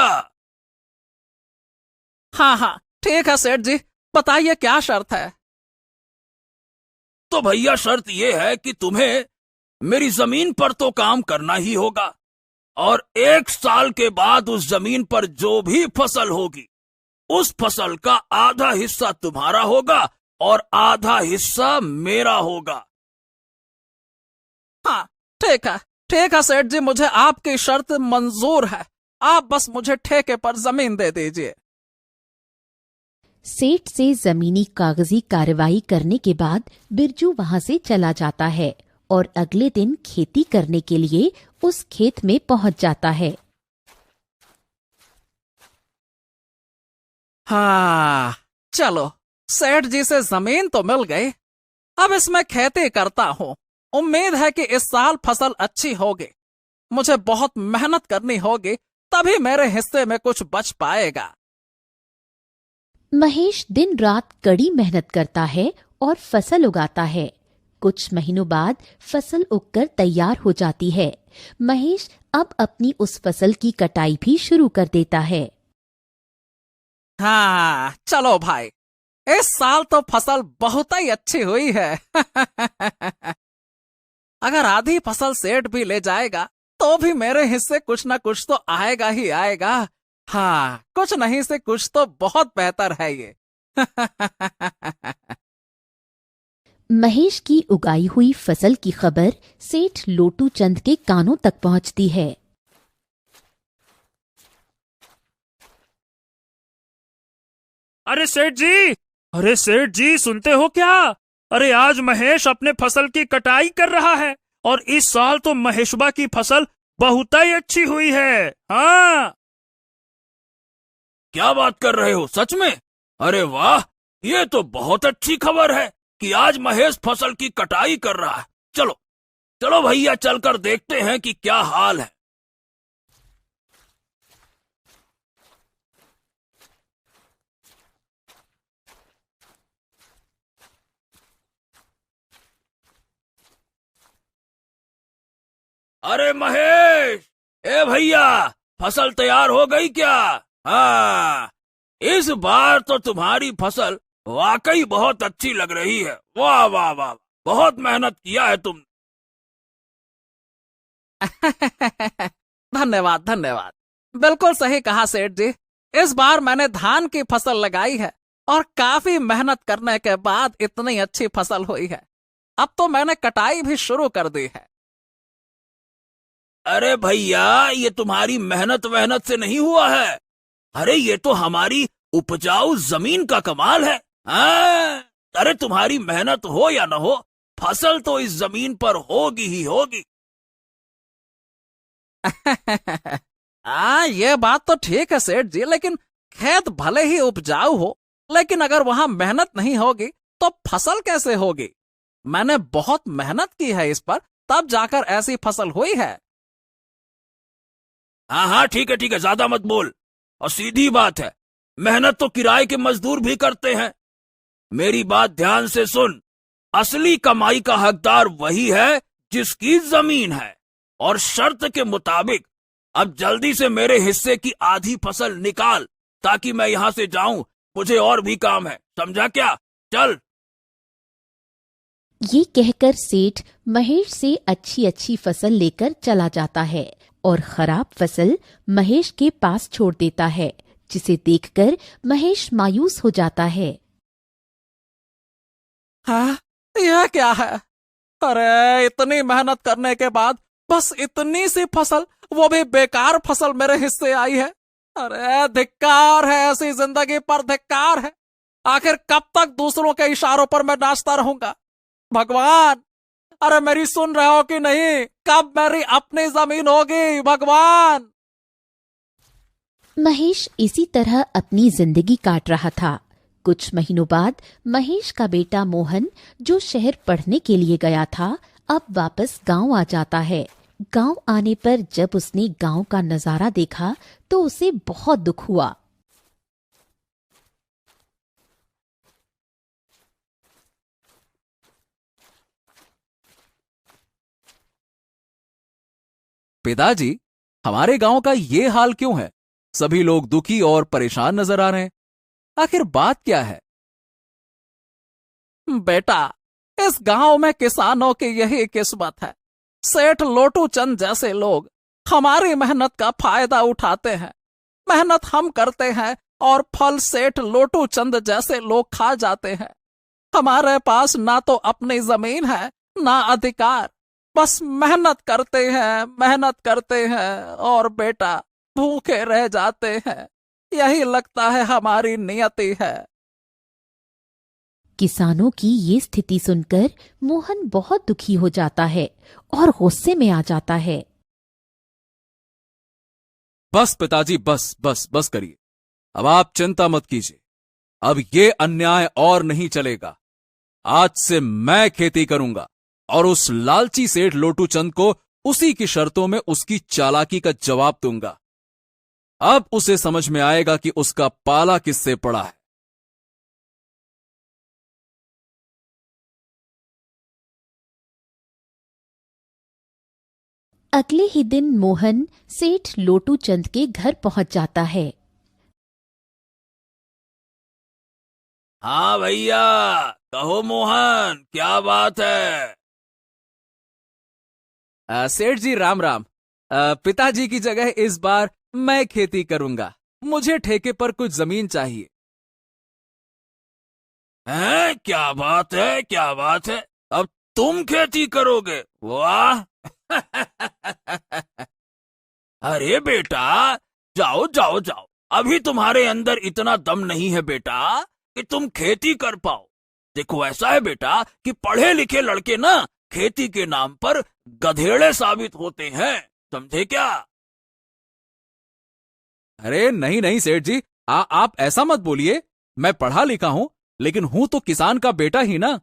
हाँ, ठीक है सेठ जी, बताइए क्या शर्त है। तो भैया शर्त यह है कि तुम्हें मेरी जमीन पर तो काम करना ही होगा और 1 साल के बाद उस जमीन पर जो भी फसल होगी उस फसल का आधा हिस्सा तुम्हारा होगा और आधा हिस्सा मेरा होगा। हाँ, ठीक है सेठ जी, मुझे आपकी शर्त मंजूर है। आप बस मुझे ठेके पर जमीन दे दीजिए। सेठ से जमीनी कागजी कार्रवाई करने के बाद बिरजू वहां से चला जाता है और अगले दिन खेती करने के लिए उस खेत में पहुंच जाता है। हाँ, चलो, सेठ जी से जमीन तो मिल गई। अब इसमें खेती करता हूँ। उम्मीद है कि इस साल फसल अच्छी होगी। मुझे बहुत मेहनत करनी होगी, तभी मेरे हिस्से में कुछ बच पाएगा। महेश दिन रात कड़ी मेहनत करता है और फसल उगाता है। कुछ महीनों बाद फसल उगकर तैयार हो जाती है। महेश अब अपनी उस फसल की कटाई भी शुरू कर देता है। हाँ, चलो भाई, इस साल तो फसल बहुत ही अच्छी हुई है। अगर आधी फसल सेठ भी ले जाएगा तो भी मेरे हिस्से कुछ ना कुछ तो आएगा ही आएगा। हाँ, कुछ नहीं से कुछ तो बहुत बेहतर है ये। महेश की उगाई हुई फसल की खबर सेठ लोटू चंद के कानों तक पहुंचती है। अरे सेठ जी, अरे सेठ जी, सुनते हो क्या? अरे आज महेश अपने फसल की कटाई कर रहा है और इस साल तो महेशबा की फसल बहुत ही अच्छी हुई है। हाँ। क्या बात कर रहे हो, सच में? अरे वाह, ये तो बहुत अच्छी खबर है कि आज महेश फसल की कटाई कर रहा है। चलो चलो भैया, चलकर देखते हैं कि क्या हाल है। अरे महेश, ए भैया, फसल तैयार हो गई क्या? हाँ, इस बार तो तुम्हारी फसल वाकई बहुत अच्छी लग रही है। वाह वाह वाह, बहुत मेहनत किया है तुम। धन्यवाद धन्यवाद। बिल्कुल सही कहा सेठ जी। इस बार मैंने धान की फसल लगाई है और काफी मेहनत करने के बाद इतनी अच्छी फसल हुई है। अब तो मैंने कटाई भी शुरू कर दी है। अरे भैया, ये तुम्हारी मेहनत वहनत से नहीं हुआ है। अरे ये तो हमारी उपजाऊ जमीन का कमाल है। हाँ? अरे तुम्हारी मेहनत हो या न हो, फसल तो इस जमीन पर होगी ही होगी। ये बात तो ठीक है सेठ जी, लेकिन खेत भले ही उपजाऊ हो, लेकिन अगर वहां मेहनत नहीं होगी तो फसल कैसे होगी? मैंने बहुत मेहनत की है इस पर, तब जाकर ऐसी फसल हुई है। हाँ हाँ, ठीक है ठीक है, ज्यादा मत बोल। और सीधी बात है, मेहनत तो किराए के मजदूर भी करते हैं। मेरी बात ध्यान से सुन, असली कमाई का हकदार वही है जिसकी जमीन है। और शर्त के मुताबिक अब जल्दी से मेरे हिस्से की आधी फसल निकाल, ताकि मैं यहां से जाऊं। मुझे और भी काम है, समझा क्या? चल। ये कहकर सेठ महेश से अच्छी अच्छी फसल लेकर चला जाता है और खराब फसल महेश के पास छोड़ देता है, जिसे देखकर महेश मायूस हो जाता है। हाँ, यह क्या है? अरे इतनी मेहनत करने के बाद बस इतनी सी फसल, वो भी बेकार फसल मेरे हिस्से आई है। अरे धिक्कार है, ऐसी जिंदगी पर धिक्कार है। आखिर कब तक दूसरों के इशारों पर मैं नाचता रहूंगा? भगवान, अरे मेरी सुन रहे हो कि नहीं? कब मेरी अपनी जमीन होगी भगवान? महेश इसी तरह अपनी जिंदगी काट रहा था। कुछ महीनों बाद महेश का बेटा मोहन, जो शहर पढ़ने के लिए गया था, अब वापस गांव आ जाता है। गांव आने पर जब उसने गांव का नजारा देखा तो उसे बहुत दुख हुआ। पिताजी, हमारे गांव का ये हाल क्यों है? सभी लोग दुखी और परेशान नजर आ रहे हैं। आखिर बात क्या है? बेटा, इस गांव में किसानों की यही किस्मत है। सेठ लोटू चंद जैसे लोग हमारी मेहनत का फायदा उठाते हैं। मेहनत हम करते हैं और फल सेठ लोटू चंद जैसे लोग खा जाते हैं। हमारे पास ना तो अपनी जमीन है, ना अधिकार। बस मेहनत करते हैं और बेटा भूखे रह जाते हैं। यही लगता है हमारी नियति है। किसानों की ये स्थिति सुनकर मोहन बहुत दुखी हो जाता है और गुस्से में आ जाता है। बस पिताजी, बस बस बस करिए। अब आप चिंता मत कीजिए। अब ये अन्याय और नहीं चलेगा। आज से मैं खेती करूंगा और उस लालची सेठ लोटू चंद को उसी की शर्तों में उसकी चालाकी का जवाब दूंगा। अब उसे समझ में आएगा कि उसका पाला किससे पड़ा है। अगले ही दिन मोहन सेठ लोटू चंद के घर पहुंच जाता है। हाँ भैया, कहो मोहन, क्या बात है? सेठ जी राम राम। पिताजी की जगह इस बार मैं खेती करूंगा। मुझे ठेके पर कुछ जमीन चाहिए। हैं? क्या बात है, क्या बात है? अब तुम खेती करोगे? वाह! अरे बेटा, जाओ जाओ जाओ, अभी तुम्हारे अंदर इतना दम नहीं है बेटा। कि तुम खेती कर पाओ। देखो ऐसा है बेटा कि पढ़े लिखे लड़के ना खेती के नाम पर गधेड़े साबित होते हैं, समझे क्या? अरे नहीं नहीं सेठ जी, आप ऐसा मत बोलिए। मैं पढ़ा लिखा हूं, लेकिन हूं तो किसान का बेटा ही ना।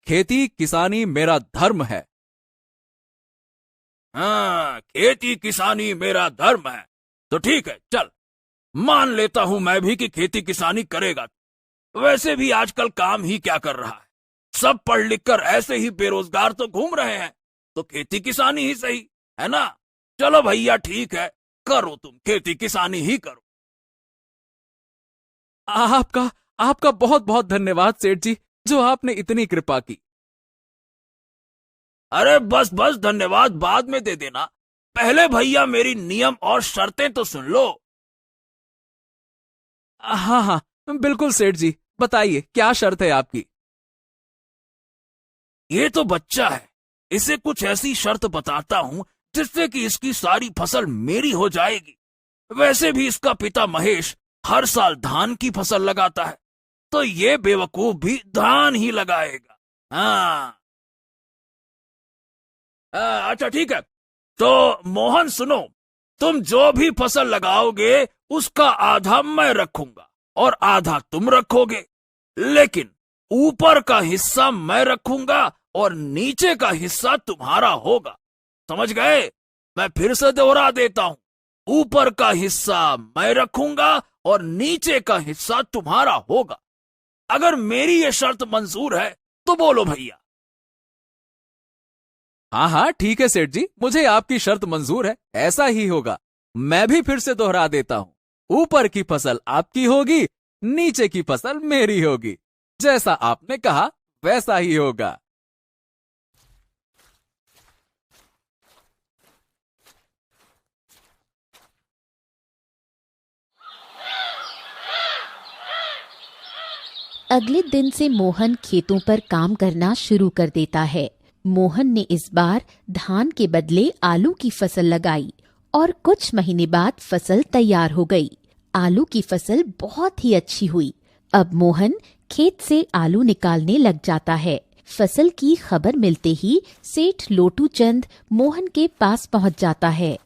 खेती किसानी मेरा धर्म है। हाँ, खेती किसानी मेरा धर्म है तो ठीक है, चल मान लेता हूं मैं भी कि खेती किसानी करेगा। वैसे भी आजकल काम ही क्या कर रहा है, सब पढ़ लिख कर ऐसे ही बेरोजगार तो घूम रहे हैं, तो खेती किसानी ही सही है ना। चलो भैया ठीक है, करो तुम खेती किसानी ही करो। आपका आपका बहुत बहुत धन्यवाद सेठ जी, जो आपने इतनी कृपा की। अरे बस बस, धन्यवाद बाद में दे देना, पहले भैया मेरी नियम और शर्तें तो सुन लो। हाँ हाँ बिल्कुल सेठ जी, बताइए क्या शर्त है आपकी। ये तो बच्चा है, इसे कुछ ऐसी शर्त बताता हूं जिससे कि इसकी सारी फसल मेरी हो जाएगी। वैसे भी इसका पिता महेश हर साल धान की फसल लगाता है, तो ये बेवकूफ भी धान ही लगाएगा। हाँ अच्छा ठीक है, तो मोहन सुनो, तुम जो भी फसल लगाओगे उसका आधा मैं रखूंगा और आधा तुम रखोगे, लेकिन ऊपर का हिस्सा मैं रखूंगा और नीचे का हिस्सा तुम्हारा होगा, समझ गए? मैं फिर से दोहरा देता हूं, ऊपर का हिस्सा मैं रखूंगा और नीचे का हिस्सा तुम्हारा होगा। अगर मेरी ये शर्त मंजूर है तो बोलो भैया। हाँ हाँ ठीक है सेठ जी, मुझे आपकी शर्त मंजूर है, ऐसा ही होगा। मैं भी फिर से दोहरा देता हूं, ऊपर की फसल आपकी होगी, नीचे की फसल मेरी होगी। जैसा आपने कहा वैसा ही होगा। अगले दिन से मोहन खेतों पर काम करना शुरू कर देता है। मोहन ने इस बार धान के बदले आलू की फसल लगाई और कुछ महीने बाद फसल तैयार हो गई। आलू की फसल बहुत ही अच्छी हुई। अब मोहन खेत से आलू निकालने लग जाता है। फसल की खबर मिलते ही सेठ लोटू चंद मोहन के पास पहुंच जाता है।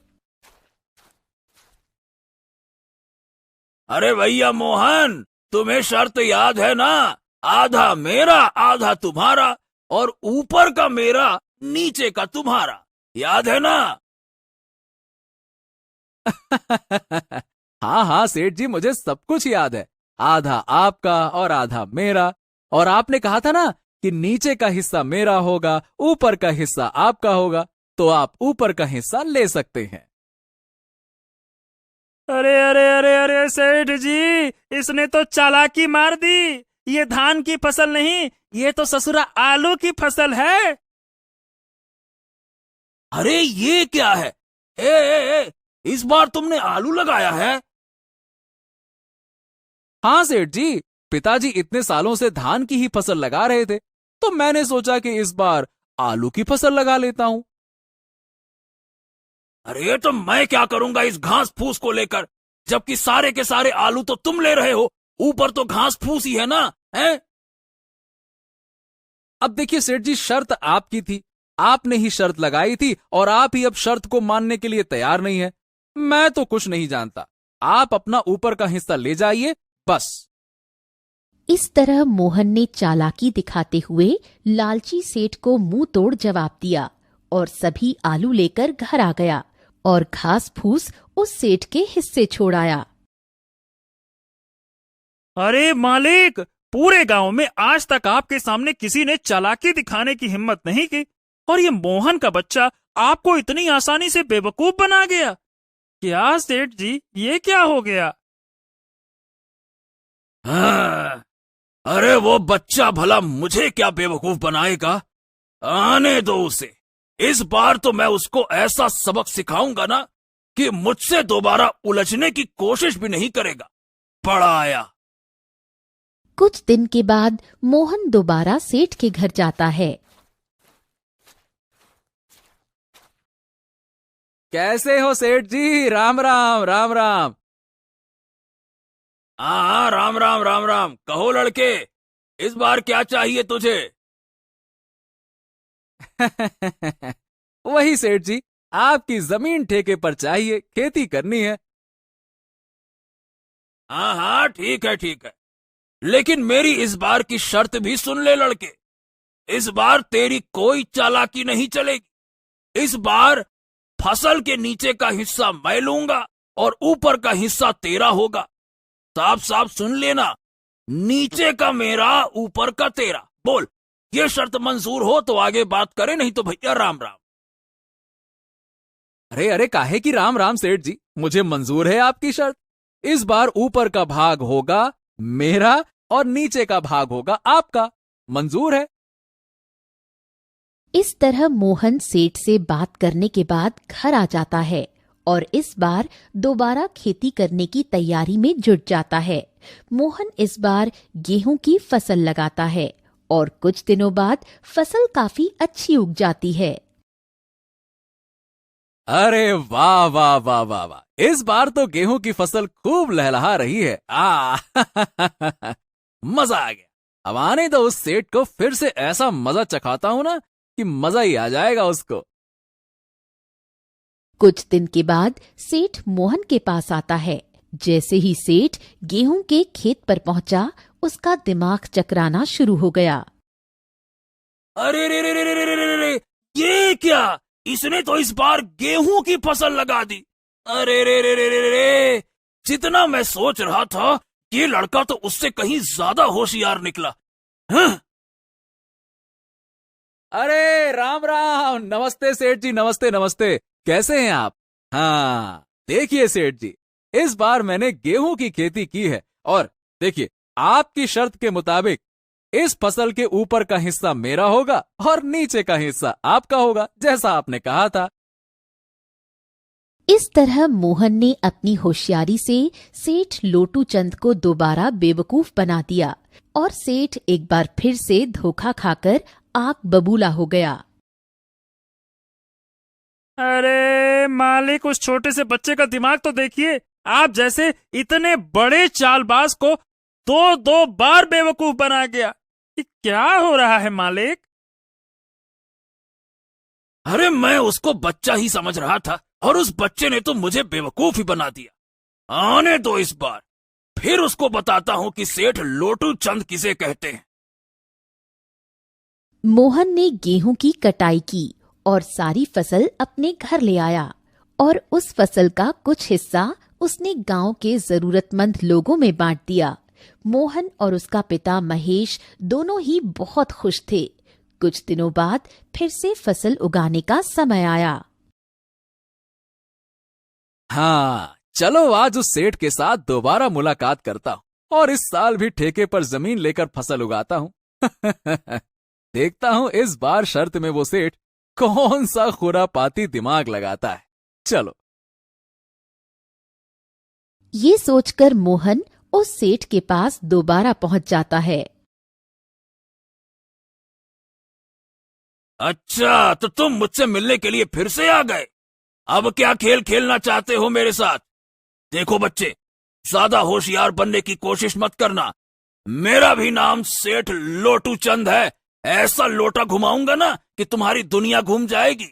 अरे भैया मोहन, तुम्हें शर्त याद है ना? आधा मेरा आधा तुम्हारा और ऊपर का मेरा नीचे का तुम्हारा, याद है ना? हाँ हाँ सेठ जी, मुझे सब कुछ याद है। आधा आपका और आधा मेरा। और आपने कहा था ना कि नीचे का हिस्सा मेरा होगा, ऊपर का हिस्सा आपका होगा, तो आप ऊपर का हिस्सा ले सकते हैं। अरे अरे अरे अरे सेठ जी, इसने तो चालाकी मार दी। ये धान की फसल नहीं, ये तो ससुरा आलू की फसल है। अरे ये क्या है? इस बार तुमने आलू लगाया है? हाँ सेठ जी, पिताजी इतने सालों से धान की ही फसल लगा रहे थे, तो मैंने सोचा कि इस बार आलू की फसल लगा लेता हूं। अरे तो मैं क्या करूंगा इस घास फूस को लेकर, जबकि सारे के सारे आलू तो तुम ले रहे हो, ऊपर तो घास फूस ही है ना, हैं? अब देखिए सेठ जी, शर्त आपकी थी, आपने ही शर्त लगाई थी और आप ही अब शर्त को मानने के लिए तैयार नहीं है। मैं तो कुछ नहीं जानता, आप अपना ऊपर का हिस्सा ले जाइए बस। इस तरह मोहन ने चालाकी दिखाते हुए लालची सेठ को मुंह तोड़ जवाब दिया और सभी आलू लेकर घर आ गया और घास फूस उस सेठ के हिस्से छोड़ आया। अरे मालिक, पूरे गांव में आज तक आपके सामने किसी ने चालाकी दिखाने की हिम्मत नहीं की, और ये मोहन का बच्चा आपको इतनी आसानी से बेवकूफ बना गया। क्या सेठ जी, ये क्या हो गया? हाँ, अरे वो बच्चा भला मुझे क्या बेवकूफ बनाएगा? आने दो उसे, इस बार तो मैं उसको ऐसा सबक सिखाऊंगा ना कि मुझसे दोबारा उलझने की कोशिश भी नहीं करेगा। बड़ा आया। कुछ दिन के बाद मोहन दोबारा सेठ के घर जाता है। कैसे हो सेठ जी? राम राम राम राम। हाँ, राम राम राम राम। कहो लड़के, इस बार क्या चाहिए तुझे? वही सेठ जी, आपकी जमीन ठेके पर चाहिए, खेती करनी है। हाँ हाँ, ठीक है ठीक है, लेकिन मेरी इस बार की शर्त भी सुन ले लड़के। इस बार तेरी कोई चालाकी नहीं चलेगी। इस बार फसल के नीचे का हिस्सा मैं लूंगा और ऊपर का हिस्सा तेरा होगा। साफ साफ सुन लेना, नीचे का मेरा, ऊपर का तेरा। बोल, ये शर्त मंजूर हो तो आगे बात करें, नहीं तो भैया राम राम। अरे अरे, काहे की राम राम सेठ जी, मुझे मंजूर है आपकी शर्त। इस बार ऊपर का भाग होगा मेरा और नीचे का भाग होगा आपका। मंजूर है। इस तरह मोहन सेठ से बात करने के बाद घर आ जाता है और इस बार दोबारा खेती करने की तैयारी में जुट जाता है। मोहन इस बार गेहूं की फसल लगाता है और कुछ दिनों बाद फसल काफी अच्छी उग जाती है। अरे वाह वाह वाह वाह वाह, इस बार तो गेहूं की फसल खूब लहलहा रही है। मजा आ गया। अब आने दो उस सेठ को, फिर से ऐसा मजा चखाता हूं ना कि मजा ही आ जाएगा उसको। कुछ दिन के बाद सेठ मोहन के पास आता है। जैसे ही सेठ गेहूं के खेत पर पहुंचा, उसका दिमाग चकराना शुरू हो गया। अरे रे रे रे रे रे रे रे, ये क्या? इसने तो इस बार गेहूं की फसल लगा दी। अरे रे रे रे रे रे, जितना मैं सोच रहा था, ये लड़का तो उससे कहीं ज्यादा होशियार निकला। हाँ? अरे राम राम, नमस्ते सेठ जी, नमस्ते नमस्ते। कैसे हैं आप? हाँ, देखिए सेठ जी, इस बार मैंने गेहूं की खेती की है और देखिए, आपकी शर्त के मुताबिक इस फसल के ऊपर का हिस्सा मेरा होगा और नीचे का हिस्सा आपका होगा, जैसा आपने कहा था। इस तरह मोहन ने अपनी होशियारी से सेठ लोटू चंद को दोबारा बेवकूफ बना दिया और सेठ एक बार फिर से धोखा खाकर आग बबूला हो गया। अरे मालिक, उस छोटे से बच्चे का दिमाग तो देखिए। आप जैसे इतने बड़े चालबाज को दो दो बार बेवकूफ बना गया। ये क्या हो रहा है मालिक? अरे मैं उसको बच्चा ही समझ रहा था और उस बच्चे ने तो मुझे बेवकूफ ही बना दिया। आने दो इस बार, फिर उसको बताता हूं कि सेठ लोटू चंद किसे कहते हैं। मोहन ने गेहूं की कटाई की और सारी फसल अपने घर ले आया और उस फसल का कुछ हिस्सा उसने गांव के जरूरतमंद लोगों में बांट दिया। मोहन और उसका पिता महेश दोनों ही बहुत खुश थे। कुछ दिनों बाद फिर से फसल उगाने का समय आया। हाँ, चलो आज उस सेठ के साथ दोबारा मुलाकात करता हूं और इस साल भी ठेके पर जमीन लेकर फसल उगाता हूं। देखता हूं इस बार शर्त में वो सेठ कौन सा खुरापाती दिमाग लगाता है। चलो। ये सोचकर मोहन उस सेठ के पास दोबारा पहुंच जाता है। अच्छा, तो तुम मुझसे मिलने के लिए फिर से आ गए। अब क्या खेल खेलना चाहते हो मेरे साथ? देखो बच्चे, ज्यादा होशियार बनने की कोशिश मत करना। मेरा भी नाम सेठ लोटू चंद है। ऐसा लोटा घुमाऊंगा ना कि तुम्हारी दुनिया घूम जाएगी।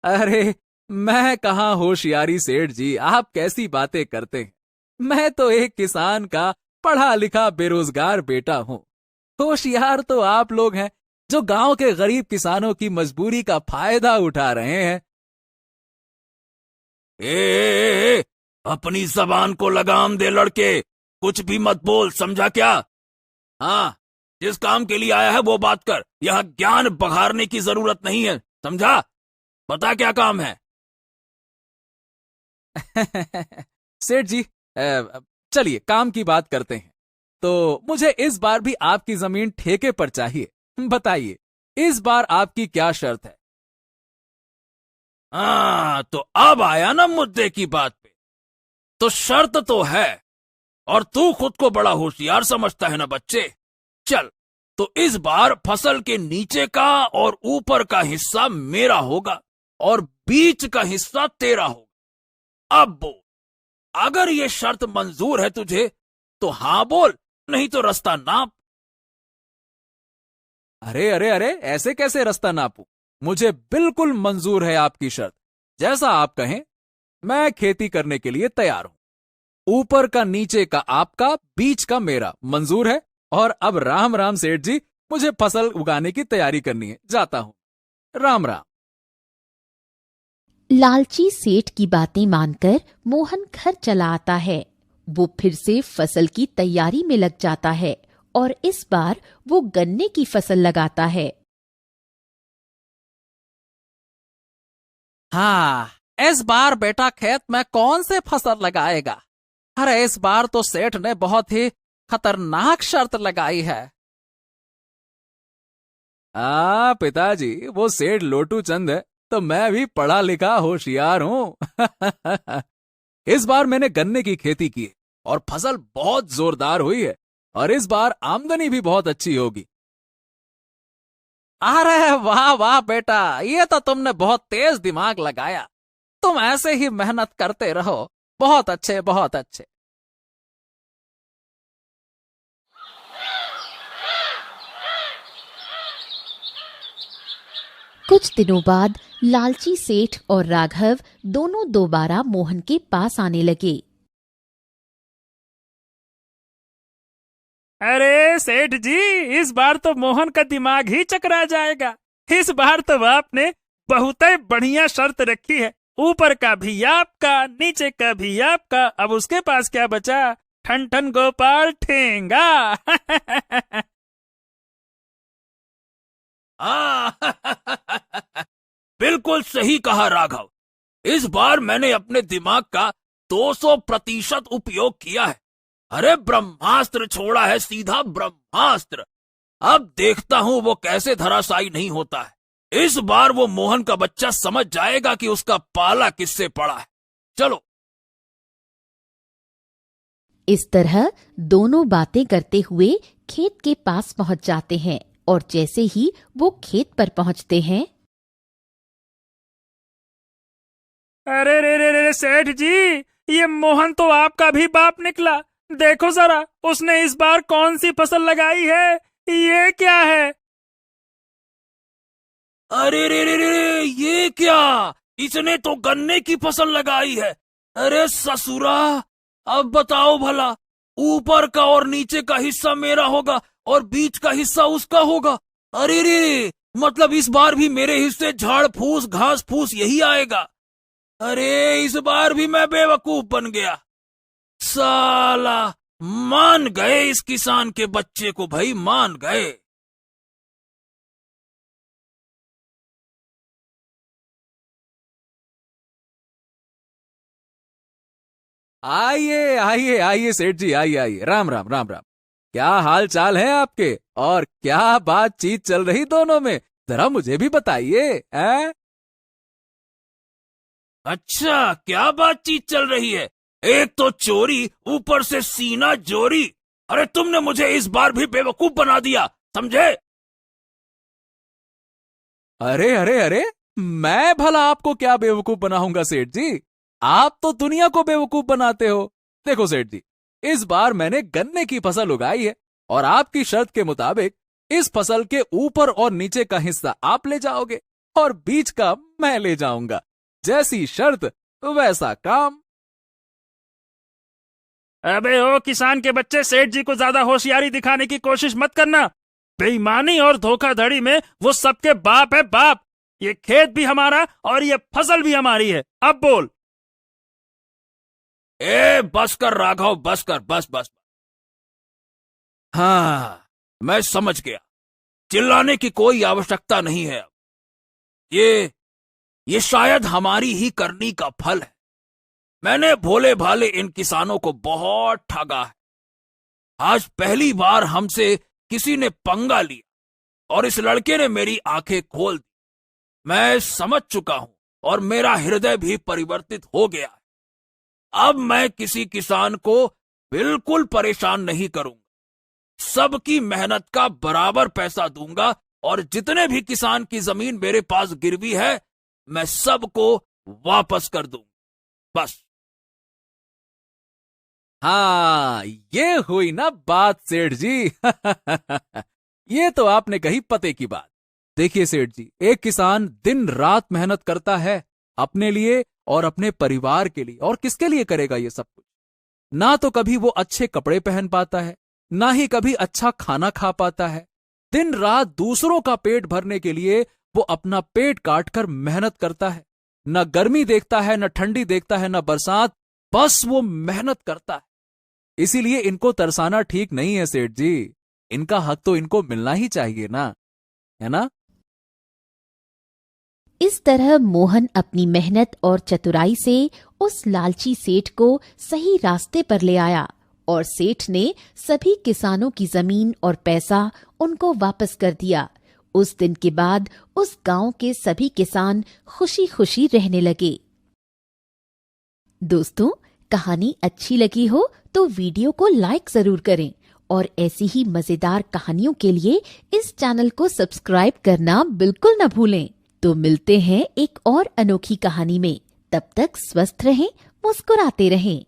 अरे मैं कहाँ होशियारी सेठ जी, आप कैसी बातें करते हैं। मैं तो एक किसान का पढ़ा लिखा बेरोजगार बेटा हूँ। होशियार तो आप लोग हैं जो गांव के गरीब किसानों की मजबूरी का फायदा उठा रहे हैं। ए, अपनी जबान को लगाम दे लड़के, कुछ भी मत बोल, समझा क्या? हाँ, जिस काम के लिए आया है वो बात कर। यहाँ ज्ञान बघारने की जरूरत नहीं है, समझा? बता क्या काम है? सेठ जी, चलिए काम की बात करते हैं। तो मुझे इस बार भी आपकी जमीन ठेके पर चाहिए। बताइए, इस बार आपकी क्या शर्त है? हाँ, तो अब आया ना मुद्दे की बात पे। तो शर्त तो है, और तू खुद को बड़ा होशियार समझता है ना बच्चे। चल, तो इस बार फसल के नीचे का और ऊपर का हिस्सा मेरा होगा और बीच का हिस्सा तेरा होगा। अब बोल, अगर ये शर्त मंजूर है तुझे तो हाँ बोल, नहीं तो रास्ता नाप। अरे अरे अरे, ऐसे कैसे रास्ता नापूं? मुझे बिल्कुल मंजूर है आपकी शर्त। जैसा आप कहें, मैं खेती करने के लिए तैयार हूं। ऊपर का नीचे का आपका, बीच का मेरा, मंजूर है। और अब राम राम सेठ जी, मुझे फसल उगाने की तैयारी करनी है, जाता हूं। राम राम। लालची सेठ की बातें मानकर मोहन घर चला आता है। वो फिर से फसल की तैयारी में लग जाता है और इस बार वो गन्ने की फसल लगाता है। हाँ, इस बार बेटा खेत में कौन से फसल लगाएगा? अरे इस बार तो सेठ ने बहुत ही खतरनाक शर्त लगाई है। पिताजी, वो सेठ लोटू चंद है तो मैं भी पढ़ा लिखा होशियार हूं। इस बार मैंने गन्ने की खेती की है और फसल बहुत जोरदार हुई है और इस बार आमदनी भी बहुत अच्छी होगी। अरे वाह वाह बेटा, ये तो तुमने बहुत तेज दिमाग लगाया। तुम ऐसे ही मेहनत करते रहो। बहुत अच्छे, बहुत अच्छे। कुछ दिनों बाद लालची सेठ और राघव दोनों दोबारा मोहन के पास आने लगे। अरे सेठ जी, इस बार तो मोहन का दिमाग ही चकरा जाएगा। इस बार तो आपने बहुत ही बढ़िया शर्त रखी है। ऊपर का भी आपका, नीचे का भी आपका। अब उसके पास क्या बचा? ठन ठन गोपाल ठेंगा। बिल्कुल सही कहा राघव। इस बार मैंने अपने दिमाग का 200% उपयोग किया है। अरे ब्रह्मास्त्र छोड़ा है, सीधा ब्रह्मास्त्र। अब देखता हूं वो कैसे धराशायी नहीं होता है। इस बार वो मोहन का बच्चा समझ जाएगा कि उसका पाला किससे पड़ा है। चलो। इस तरह दोनों बातें करते हुए खेत के पास पहुंच जाते हैं और जैसे ही वो खेत पर पहुंचते हैं, अरे रे रे रे सेठ जी, ये मोहन तो आपका भी बाप निकला। देखो जरा, उसने इस बार कौन सी फसल लगाई है? ये क्या है? अरे रे रे रे, ये क्या? इसने तो गन्ने की फसल लगाई है। अरे ससुरा, अब बताओ भला, ऊपर का और नीचे का हिस्सा मेरा होगा और बीच का हिस्सा उसका होगा। अरे रे, मतलब इस बार भी मेरे हिस्से झाड़ फूस घास फूस यही आएगा। अरे इस बार भी मैं बेवकूफ बन गया। साला, मान गए इस किसान के बच्चे को, भाई मान गए। आइए आइए आइए सेठ जी, आइए आइए। राम राम राम राम। क्या हाल चाल है आपके और क्या बातचीत चल रही दोनों में? जरा मुझे भी बताइए। अच्छा, क्या बातचीत चल रही है? एक तो चोरी, ऊपर से सीना जोरी। अरे तुमने मुझे इस बार भी बेवकूफ बना दिया, समझे? अरे अरे अरे, मैं भला आपको क्या बेवकूफ बनाऊंगा सेठ जी? आप तो दुनिया को बेवकूफ बनाते हो। देखो सेठ जी, इस बार मैंने गन्ने की फसल उगाई है और आपकी शर्त के मुताबिक इस फसल के ऊपर और नीचे का हिस्सा आप ले जाओगे और बीच का मैं ले जाऊंगा। जैसी शर्त वैसा काम। अबे ओ किसान के बच्चे, सेठ जी को ज्यादा होशियारी दिखाने की कोशिश मत करना। बेईमानी और धोखाधड़ी में वो सबके बाप है, बाप। ये खेत भी हमारा और ये फसल भी हमारी है। अब बोल। ए बस कर राघव, बस कर, बस बस। हाँ, मैं समझ गया। चिल्लाने की कोई आवश्यकता नहीं है। ये शायद हमारी ही करनी का फल है। मैंने भोले भाले इन किसानों को बहुत ठगा है। आज पहली बार हमसे किसी ने पंगा लिया और इस लड़के ने मेरी आंखें खोल दी। मैं समझ चुका हूं और मेरा हृदय भी परिवर्तित हो गया है। अब मैं किसी किसान को बिल्कुल परेशान नहीं करूंगा। सबकी मेहनत का बराबर पैसा दूंगा और जितने भी किसान की जमीन मेरे पास गिरवी है, मैं सबको वापस कर दूंगा। बस। हाँ, ये हुई ना बात सेठ जी। ये तो आपने कही पते की बात। देखिए सेठ जी, एक किसान दिन रात मेहनत करता है अपने लिए और अपने परिवार के लिए, और किसके लिए करेगा ये सब कुछ? ना तो कभी वो अच्छे कपड़े पहन पाता है, ना ही कभी अच्छा खाना खा पाता है। दिन रात दूसरों का पेट भरने के लिए वो अपना पेट काटकर मेहनत करता है। न गर्मी देखता है, न ठंडी देखता है, न बरसात, बस वो मेहनत करता है। इसीलिए इनको तरसाना ठीक नहीं है सेठ जी। इनका हक तो इनको मिलना ही चाहिए ना, है ना? इस तरह मोहन अपनी मेहनत और चतुराई से उस लालची सेठ को सही रास्ते पर ले आया और सेठ ने सभी किसानों की जमीन और पैसा उनको वापस कर दिया। उस दिन के बाद उस गांव के सभी किसान खुशी खुशी रहने लगे। दोस्तों, कहानी अच्छी लगी हो तो वीडियो को लाइक जरूर करें और ऐसी ही मजेदार कहानियों के लिए इस चैनल को सब्सक्राइब करना बिल्कुल न भूलें। तो मिलते हैं एक और अनोखी कहानी में। तब तक स्वस्थ रहें, मुस्कुराते रहें।